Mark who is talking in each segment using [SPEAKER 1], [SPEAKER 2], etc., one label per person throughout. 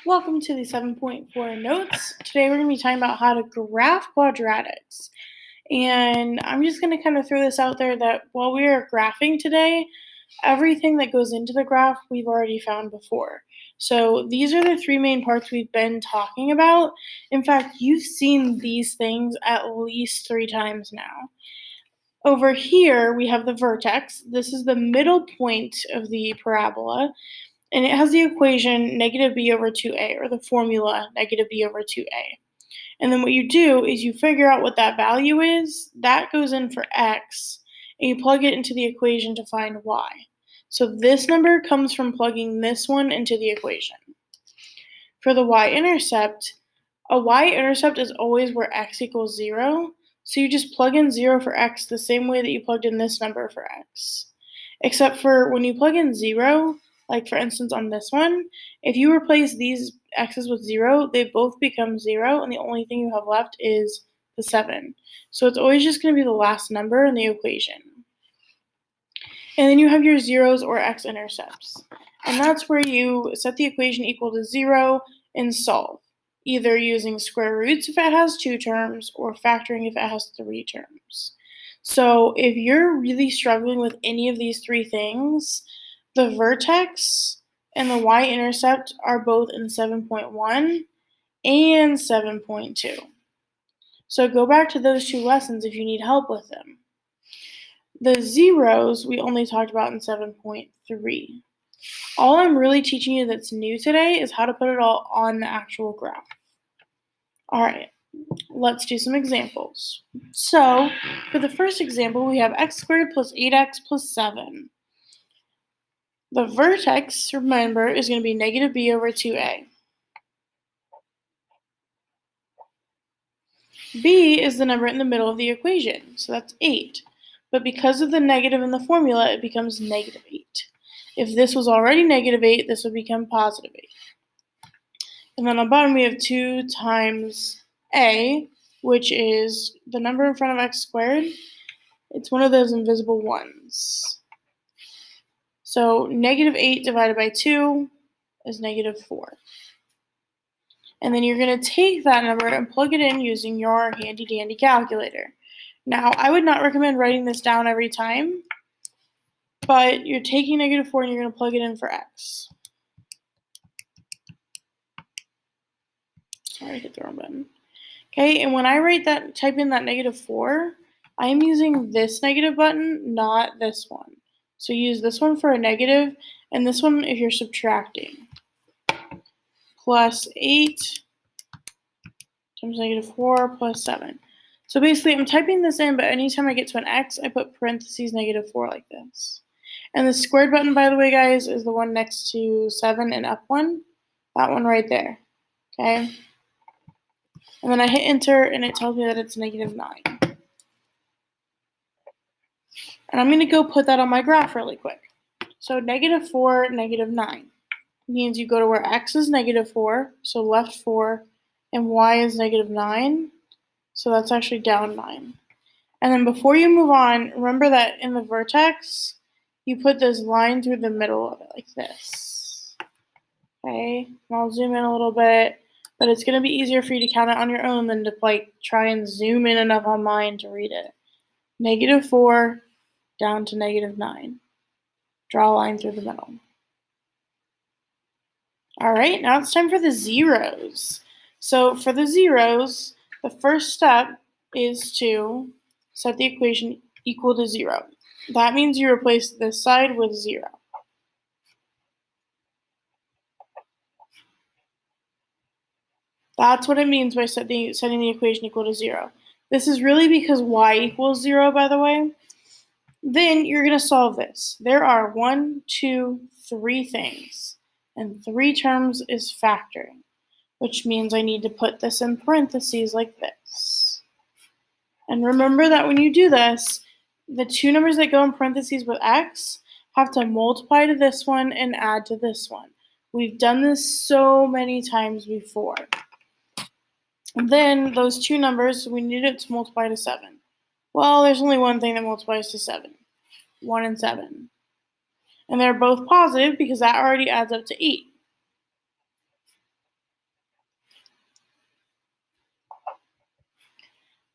[SPEAKER 1] Welcome to the 7.4 notes. Today we're going to be talking about how to graph quadratics. And I'm just going to kind of throw this out there that while we are graphing today, everything that goes into the graph we've already found before. So these are the three main parts we've been talking about. In fact, you've seen these things at least 3 times now. Over here, we have the vertex. This is the middle point of the parabola. And it has the equation negative b over 2a, or the formula negative b over 2a. And then what you do is you figure out what that value is, that goes in for x, and you plug it into the equation to find y. So this number comes from plugging this one into the equation. For the y-intercept, a y-intercept is always where x equals 0, so you just plug in 0 for x the same way that you plugged in this number for x. Except for when you plug in 0, like for instance on this one, if you replace these x's with 0, they both become 0, and the only thing you have left is the 7. So it's always just going to be the last number in the equation. And then you have your zeros or x-intercepts. And that's where you set the equation equal to 0 and solve, either using square roots if it has 2 terms or factoring if it has 3 terms. So if you're really struggling with any of these 3 things, the vertex and the y-intercept are both in 7.1 and 7.2. So go back to those 2 lessons if you need help with them. The zeros we only talked about in 7.3. All I'm really teaching you that's new today is how to put it all on the actual graph. All right, let's do some examples. So for the first example, we have x squared plus 8x plus 7. The vertex, remember, is going to be negative b over 2a. B is the number in the middle of the equation, so that's 8. But because of the negative in the formula, it becomes negative 8. If this was already negative 8, this would become positive 8. And then on the bottom we have 2 times a, which is the number in front of x squared. It's one of those invisible ones. So negative 8 divided by 2 is negative 4. And then you're going to take that number and plug it in using your handy-dandy calculator. Now, I would not recommend writing this down every time, but you're taking negative 4 and you're going to plug it in for x. Sorry, I hit the wrong button. Okay, and when I type in that negative 4, I am using this negative button, not this one. So use this one for a negative, and this one if you're subtracting. Plus 8 times negative 4 plus 7. So basically, I'm typing this in, but anytime I get to an x, I put parentheses negative 4 like this. And the squared button, by the way, guys, is the one next to 7 and up one. That one right there. Okay? And then I hit enter, and it tells me that it's negative 9. And I'm going to go put that on my graph really quick. So negative 4, negative 9 means you go to where x is negative 4, so left 4, and y is negative 9, so that's actually down 9. And then before you move on, remember that in the vertex, you put this line through the middle of it like this. Okay, and I'll zoom in a little bit, but it's going to be easier for you to count it on your own than to try and zoom in enough on mine to read it. Negative 4 down to negative 9. Draw a line through the middle. All right, now it's time for the zeros. So for the zeros, the first step is to set the equation equal to 0. That means you replace this side with 0. That's what it means by setting the equation equal to 0. This is really because y equals 0, by the way. Then you're going to solve this. There are 1, 2, 3 things, and 3 terms is factoring, which means I need to put this in parentheses like this. And remember that when you do this, the 2 numbers that go in parentheses with x have to multiply to this one and add to this one. We've done this so many times before. And then those 2 numbers, we need it to multiply to 7. Well, there's only one thing that multiplies to 7. 1 and 7. And they're both positive because that already adds up to 8.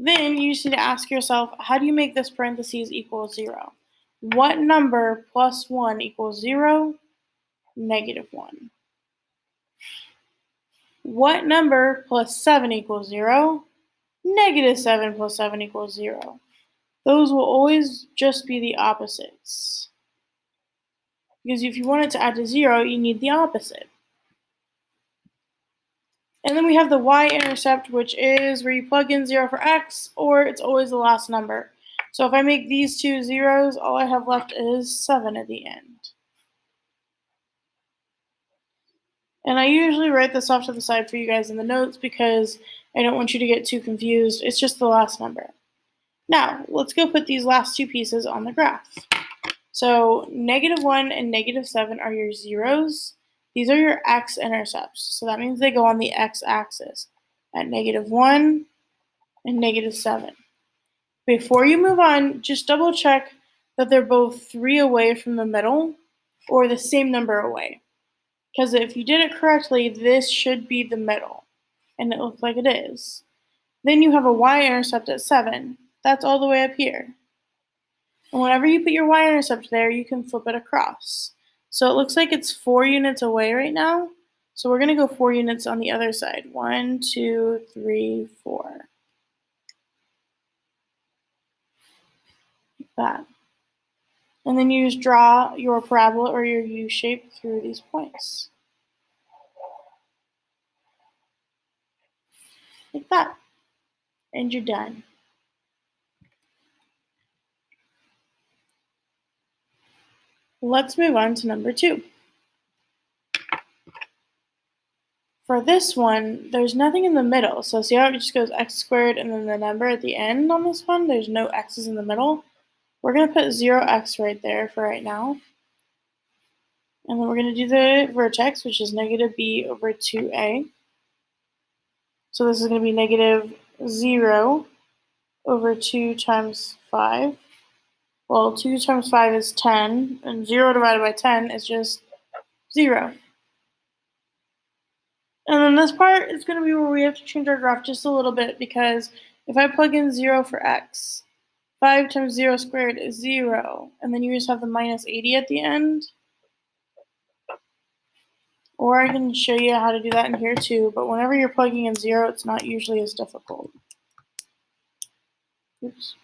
[SPEAKER 1] Then you just need to ask yourself, how do you make this parentheses equal 0? What number plus 1 equals 0? -1. What number plus 7 equals 0? -7 plus 7 equals 0. Those will always just be the opposites. Because if you want it to add to 0, you need the opposite. And then we have the y-intercept, which is where you plug in 0 for x, or it's always the last number. So if I make these two zeros, all I have left is 7 at the end. And I usually write this off to the side for you guys in the notes because I don't want you to get too confused. It's just the last number. Now, let's go put these last two pieces on the graph. So -1 and -7 are your zeros. These are your x-intercepts. So that means they go on the x-axis at -1 and -7. Before you move on, just double check that they're both 3 away from the middle or the same number away. Because if you did it correctly, this should be the middle, and it looks like it is. Then you have a y-intercept at 7. That's all the way up here. And whenever you put your y-intercept there, you can flip it across. So it looks like it's 4 units away right now. So we're going to go 4 units on the other side. 1, 2, 3, 4. Like that. And then you just draw your parabola or your U shape through these points. Like that. And you're done. Let's move on to number 2. For this one, there's nothing in the middle. So see how it just goes x squared and then the number at the end on this one? There's no x's in the middle. We're going to put 0x right there for right now. And then we're going to do the vertex, which is -b over 2a. So this is going to be -0 over 2 times 5. Well, 2 times 5 is 10, and 0 divided by 10 is just 0. And then this part is going to be where we have to change our graph just a little bit, because if I plug in 0 for x, 5 times 0 squared is 0, and then you just have the -80 at the end. Or I can show you how to do that in here too, but whenever you're plugging in 0, it's not usually as difficult. Oops.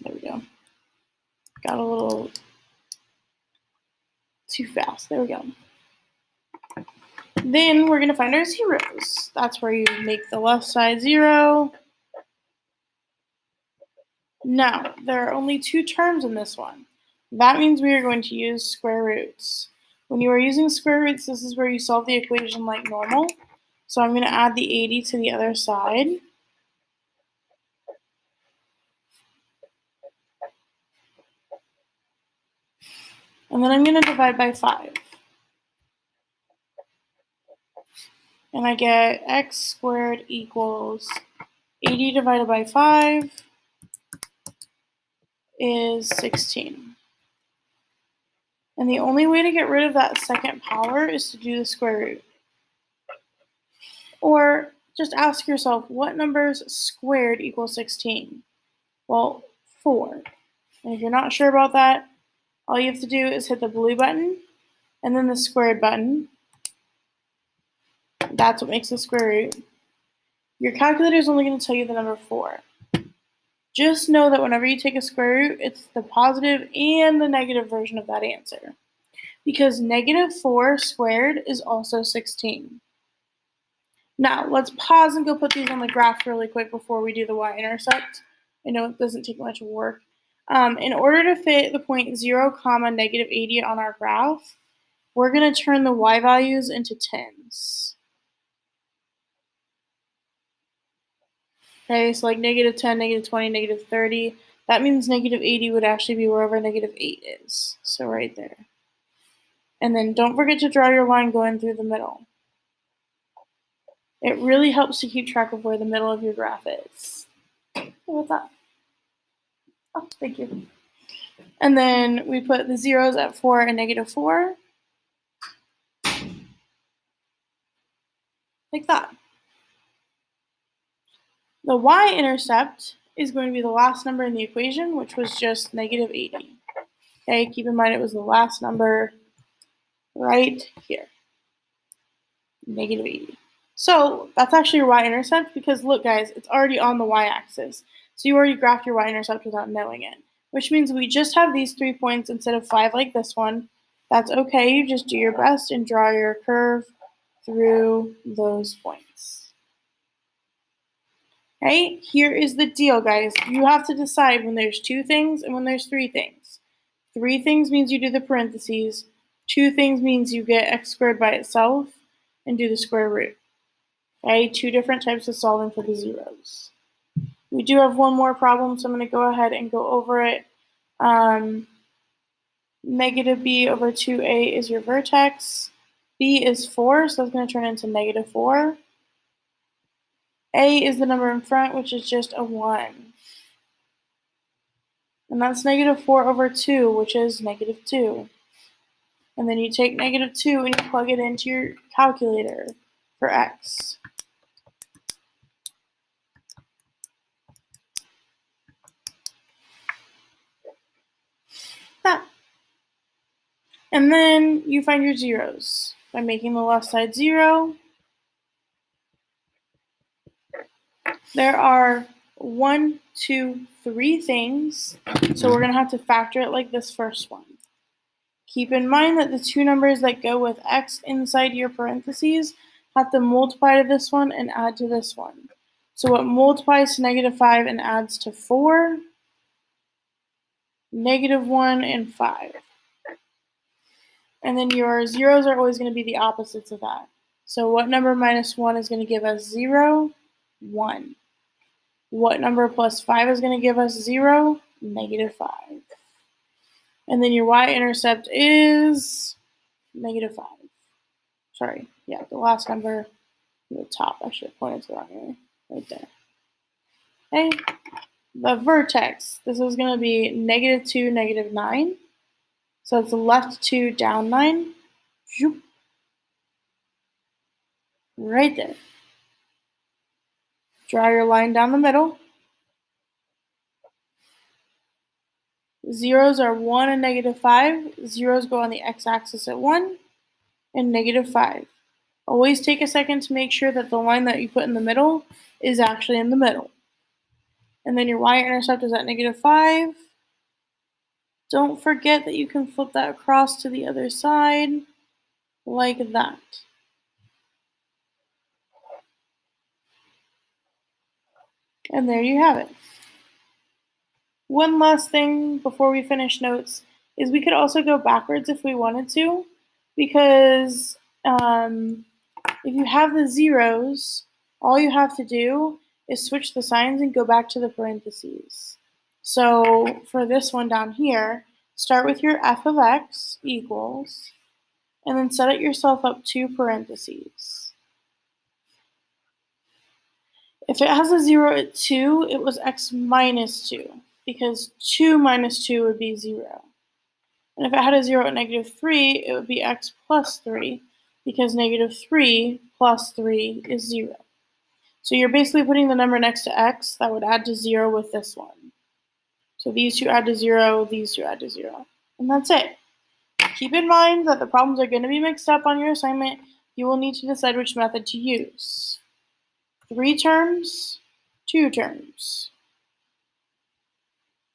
[SPEAKER 1] There we go. Got a little too fast. There we go. Then we're going to find our zeros. That's where you make the left side 0. Now, there are only 2 terms in this one. That means we are going to use square roots. When you are using square roots, this is where you solve the equation like normal. So I'm going to add the 80 to the other side. And then I'm going to divide by 5. And I get x squared equals 80 divided by 5 is 16. And the only way to get rid of that second power is to do the square root. Or just ask yourself, what numbers squared equal 16? Well, 4. And if you're not sure about that, all you have to do is hit the blue button and then the squared button. That's what makes the square root. Your calculator is only going to tell you the number 4. Just know that whenever you take a square root, it's the positive and the negative version of that answer. Because -4 squared is also 16. Now, let's pause and go put these on the graph really quick before we do the y-intercept. I know it doesn't take much work. In order to fit the point 0, -80 on our graph, we're going to turn the y values into tens. Okay, so like -10, -20, -30. That means -80 would actually be wherever -8 is. So right there. And then don't forget to draw your line going through the middle. It really helps to keep track of where the middle of your graph is. What's that? Oh, thank you. And then we put the zeros at 4 and -4. like that. The y-intercept is going to be the last number in the equation, which was just negative 80. Okay, keep in mind it was the last number right here, negative 80. So that's actually your y-intercept because look guys, it's already on the y-axis. So you already graphed your y-intercept without knowing it, which means we just have these 3 points instead of 5 like this one. That's okay, you just do your best and draw your curve through those points. Okay, here is the deal guys. You have to decide when there's 2 things and when there's 3 things. 3 things means you do the parentheses. 2 things means you get x squared by itself and do the square root. Okay, 2 different types of solving for the zeros. We do have one more problem, so I'm going to go ahead and go over it. Negative b over 2a is your vertex. B is 4, so it's going to turn into negative 4. A is the number in front, which is just a 1. And that's negative 4 over 2, which is negative 2. And then you take negative 2 and you plug it into your calculator for x. That. And then you find your zeros by making the left side 0. There are 1, 2, 3 things, so we're going to have to factor it like this first one. Keep in mind that the 2 numbers that go with x inside your parentheses have to multiply to this one and add to this one. So what multiplies to negative 5 and adds to 4? Negative 1 and 5. And then your zeros are always going to be the opposites of that. So what number minus 1 is going to give us 0? 1. What number plus 5 is going to give us 0? Negative 5. And then your y-intercept is negative 5. Sorry, yeah, the last number at the top. I should have pointed to the wrong area. Right there. Okay. The vertex. This is going to be negative 2, negative 9. So it's left 2, down 9. Right there. Draw your line down the middle. Zeros are 1 and negative 5. Zeros go on the x-axis at 1 and negative 5. Always take a second to make sure that the line that you put in the middle is actually in the middle. And then your y-intercept is at negative 5. Don't forget that you can flip that across to the other side like that. And there you have it. One last thing before we finish notes is we could also go backwards if we wanted to, because if you have the zeros, all you have to do is switch the signs and go back to the parentheses. So for this one down here, start with your f of x equals, and then set it yourself up 2 parentheses. If it has a 0 at 2, it was x minus 2, because 2 minus 2 would be 0. And if it had a 0 at negative 3, it would be x plus 3, because negative 3 plus 3 is 0. So you're basically putting the number next to x that would add to 0 with this one. So these 2 add to 0, these 2 add to 0. And that's it. Keep in mind that the problems are going to be mixed up on your assignment. You will need to decide which method to use. 3 terms, 2 terms.